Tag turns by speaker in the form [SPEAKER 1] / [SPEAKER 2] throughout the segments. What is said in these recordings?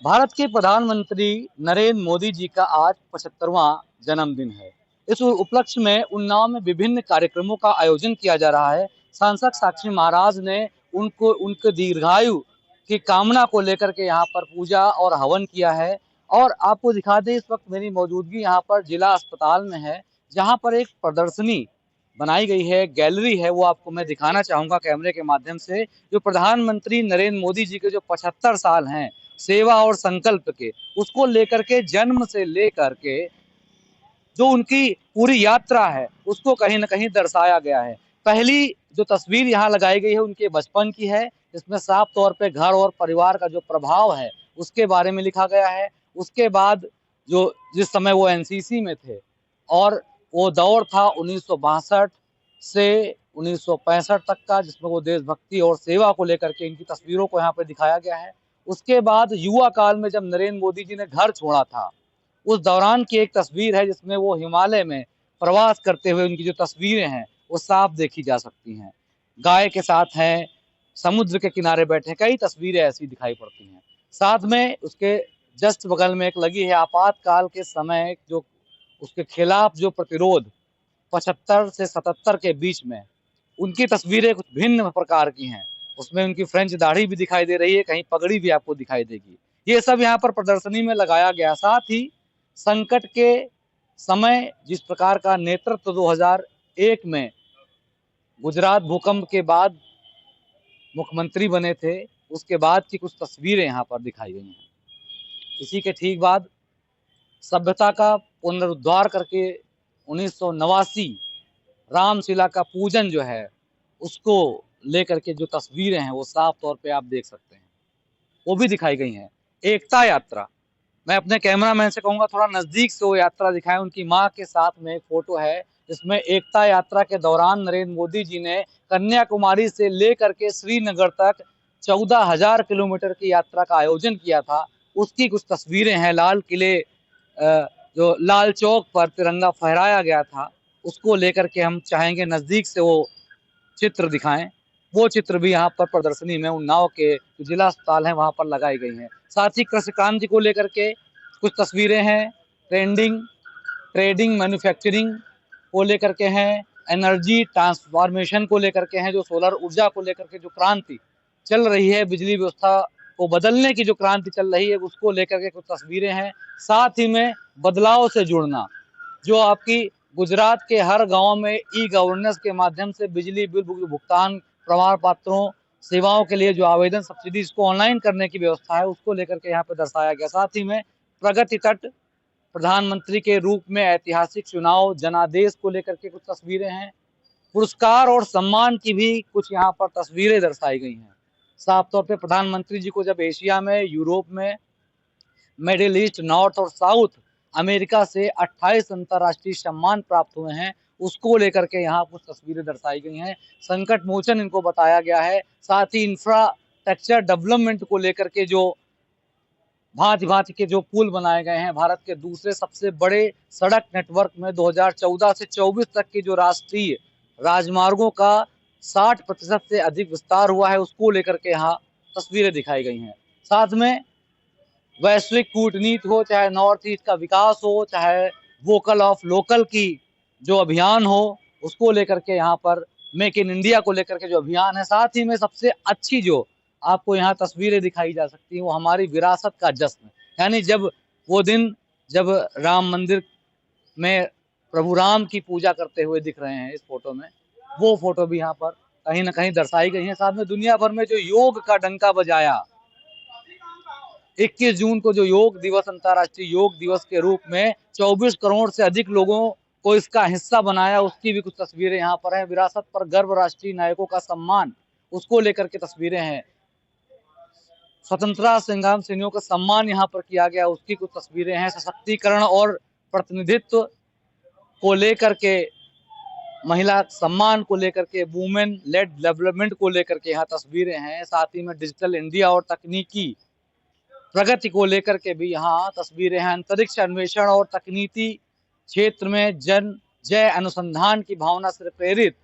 [SPEAKER 1] भारत के प्रधानमंत्री नरेंद्र मोदी जी का आज 75वां जन्मदिन है। इस उपलक्ष्य में उन्नाव में विभिन्न कार्यक्रमों का आयोजन किया जा रहा है। सांसद साक्षी महाराज ने उनके दीर्घायु की कामना को लेकर के यहाँ पर पूजा और हवन किया है। और आपको दिखा दें, इस वक्त मेरी मौजूदगी यहाँ पर जिला अस्पताल में है, जहाँ पर एक प्रदर्शनी बनाई गई है, गैलरी है, वो आपको मैं दिखाना चाहूंगा कैमरे के माध्यम से। जो प्रधानमंत्री नरेंद्र मोदी जी के जो 75 साल हैं सेवा और संकल्प के, उसको लेकर के, जन्म से लेकर के जो उनकी पूरी यात्रा है उसको कहीं ना कहीं दर्शाया गया है। पहली जो तस्वीर यहाँ लगाई गई है उनके बचपन की है, इसमें साफ तौर पे घर और परिवार का जो प्रभाव है उसके बारे में लिखा गया है। उसके बाद जो जिस समय वो एनसीसी में थे और वो दौर था 1962 से 1965 तक का, जिसमें वो देशभक्ति और सेवा को लेकर के इनकी तस्वीरों को यहाँ पे दिखाया गया है। उसके बाद युवा काल में जब नरेंद्र मोदी जी ने घर छोड़ा था, उस दौरान की एक तस्वीर है जिसमें वो हिमालय में प्रवास करते हुए उनकी जो तस्वीरें हैं वो साफ देखी जा सकती हैं। गाय के साथ हैं, समुद्र के किनारे बैठे, कई तस्वीरें ऐसी दिखाई पड़ती हैं। साथ में उसके जस्ट बगल में एक लगी है आपातकाल के समय जो उसके खिलाफ जो प्रतिरोध 75 से 77 के बीच में, उनकी तस्वीरें कुछ भिन्न प्रकार की हैं। उसमें उनकी फ्रेंच दाढ़ी भी दिखाई दे रही है, कहीं पगड़ी भी आपको दिखाई देगी। ये सब यहाँ पर प्रदर्शनी में लगाया गया। साथ ही संकट के समय जिस प्रकार का नेतृत्व 2001 में गुजरात भूकंप के बाद मुख्यमंत्री बने थे, उसके बाद की कुछ तस्वीरें यहाँ पर दिखाई गई हैं। इसी के ठीक बाद सभ्यता का पुनरुद्धार करके 1989 रामशिला का पूजन जो है उसको लेकर के जो तस्वीरें हैं वो साफ तौर पे आप देख सकते हैं, वो भी दिखाई गई हैं। एकता यात्रा, मैं अपने कैमरामैन से कहूँगा थोड़ा नज़दीक से वो यात्रा दिखाएं। उनकी माँ के साथ में एक फोटो है जिसमें एकता यात्रा के दौरान नरेंद्र मोदी जी ने कन्याकुमारी से लेकर के श्रीनगर तक 14,000 किलोमीटर की यात्रा का आयोजन किया था। उसकी कुछ तस्वीरें हैं। लाल किले जो लाल चौक पर तिरंगा फहराया गया था, उसको लेकर के हम चाहेंगे नज़दीक से वो चित्र दिखाएं। वो चित्र भी यहाँ पर प्रदर्शनी में उन्नाव के जो जिला अस्पताल है वहाँ पर लगाई गई हैं। साथ ही कृषि क्रांति को लेकर के कुछ तस्वीरें हैं, ट्रेडिंग मैन्युफैक्चरिंग को लेकर के हैं, एनर्जी ट्रांसफॉर्मेशन को लेकर के हैं, जो सोलर ऊर्जा को लेकर के जो क्रांति चल रही है, बिजली व्यवस्था को बदलने की जो क्रांति चल रही है, उसको लेकर के कुछ तस्वीरें हैं। साथ ही में बदलाव से जुड़ना, जो आपकी गुजरात के हर गांव में ई गवर्नेंस के माध्यम से बिजली बिल भुगतान प्रमाण पत्रों सेवाओं के लिए जो आवेदन सब्सिडी को ऑनलाइन करने की व्यवस्था है, उसको लेकर के यहाँ पे दर्शाया गया। साथ ही में प्रगति तट, प्रधानमंत्री के रूप में ऐतिहासिक चुनाव, जनादेश को लेकर के कुछ तस्वीरें हैं। पुरस्कार और सम्मान की भी कुछ यहाँ पर तस्वीरें दर्शाई गई हैं। साफ तौर पे प्रधानमंत्री जी को जब एशिया में, यूरोप में, मिडिल ईस्ट, नॉर्थ और साउथ अमेरिका से 28 अंतर्राष्ट्रीय सम्मान प्राप्त हुए हैं, उसको लेकर के यहाँ कुछ तस्वीरें दर्शाई गई हैं। संकट मोचन इनको बताया गया है। साथ ही इंफ्रास्ट्रक्चर डेवलपमेंट को लेकर के जो भांति भांति के जो पुल बनाए गए हैं, भारत के दूसरे सबसे बड़े सड़क नेटवर्क में 2014 से 24 तक की जो राष्ट्रीय राजमार्गों का 60% से अधिक विस्तार हुआ है, उसको लेकर के यहाँ तस्वीरें दिखाई गई हैं। साथ में वैश्विक कूटनीति हो, चाहे नॉर्थ ईस्ट का विकास हो, चाहे वोकल ऑफ लोकल की जो अभियान हो, उसको लेकर के यहाँ पर मेक इन इंडिया को लेकर के जो अभियान है। साथ ही में सबसे अच्छी जो आपको यहाँ तस्वीरें दिखाई जा सकती हैं वो हमारी विरासत का जश्न, यानी जब वो दिन जब राम मंदिर में प्रभु राम की पूजा करते हुए दिख रहे हैं इस फोटो में, वो फोटो भी यहाँ पर कहीं ना कहीं दर्शाई गई है। साथ में दुनिया भर में जो योग का डंका बजाया 21 जून को, जो योग दिवस, अंतर्राष्ट्रीय योग दिवस के रूप में 24 करोड़ से अधिक लोगों को इसका हिस्सा बनाया, उसकी भी कुछ तस्वीरें यहाँ पर हैं। विरासत पर गर्व, राष्ट्रीय नायकों का सम्मान, उसको लेकर के तस्वीरें हैं। स्वतंत्रता संग्राम सेनानियों का सम्मान यहाँ पर किया गया, उसकी कुछ तस्वीरें हैं। सशक्तिकरण और प्रतिनिधित्व को लेकर के, महिला सम्मान को लेकर के, वुमेन लेड डेवलपमेंट को लेकर के यहाँ तस्वीरें हैं। साथ ही में डिजिटल इंडिया और तकनीकी प्रगति को लेकर के भी यहाँ तस्वीरें हैं। अंतरिक्ष अन्वेषण और तकनीकी क्षेत्र में जन जय अनुसंधान की भावना से प्रेरित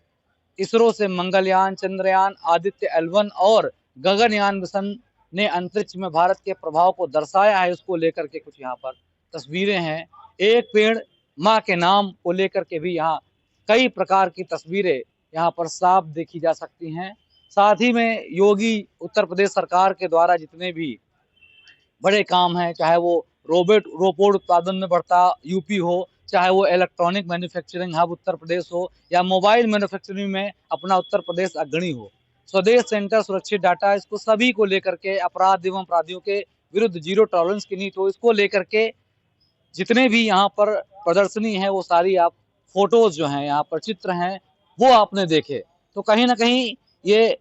[SPEAKER 1] इसरो से मंगलयान, चंद्रयान, आदित्य L1 और गगनयान मिशन ने अंतरिक्ष में भारत के प्रभाव को दर्शाया है, उसको लेकर के कुछ यहाँ पर तस्वीरें हैं। एक पेड़ माँ के नाम को लेकर के भी यहाँ कई प्रकार की तस्वीरें यहाँ पर साफ देखी जा सकती हैं। साथ ही में योगी उत्तर प्रदेश सरकार के द्वारा जितने भी बड़े काम हैं, चाहे वो रोबोट उत्पादन में बढ़ता यूपी हो, चाहे वो electronic manufacturing hub Uttar Pradesh हो, या मोबाइल मैन्युफैक्चरिंग में अपना उत्तर प्रदेश अग्रणी हो, स्वदेश सेंटर, सुरक्षित डाटा, इसको सभी को लेकर के अपराध एवं अपराधियों के विरुद्ध जीरो टॉलरेंस की नीति हो, इसको लेकर के जितने भी यहाँ पर प्रदर्शनी है वो सारी आप फोटोज जो हैं, यहाँ पर चित्र हैं, वो आपने देखे। तो कहीं ना कहीं ये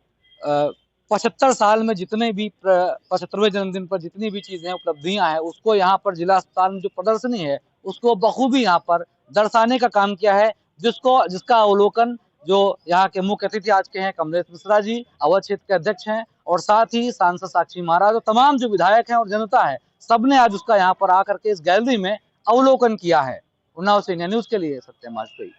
[SPEAKER 1] 75 साल में जितने भी 75वें जन्मदिन पर जितनी भी चीजें उपलब्धियां हैं, उसको यहाँ पर जिला अस्पताल में जो प्रदर्शनी है उसको बखूबी यहाँ पर दर्शाने का काम किया है, जिसका अवलोकन जो यहाँ के मुख्य अतिथि आज के हैं कमलेश मिश्रा जी, अवध क्षेत्र के अध्यक्ष हैं, और साथ ही सांसद साक्षी महाराज और तमाम जो विधायक हैं और जनता है, सबने आज उसका यहाँ पर आकर के इस गैलरी में अवलोकन किया है। उन्नाव से इंडिया न्यूज के लिए सत्यम वाजपेयी।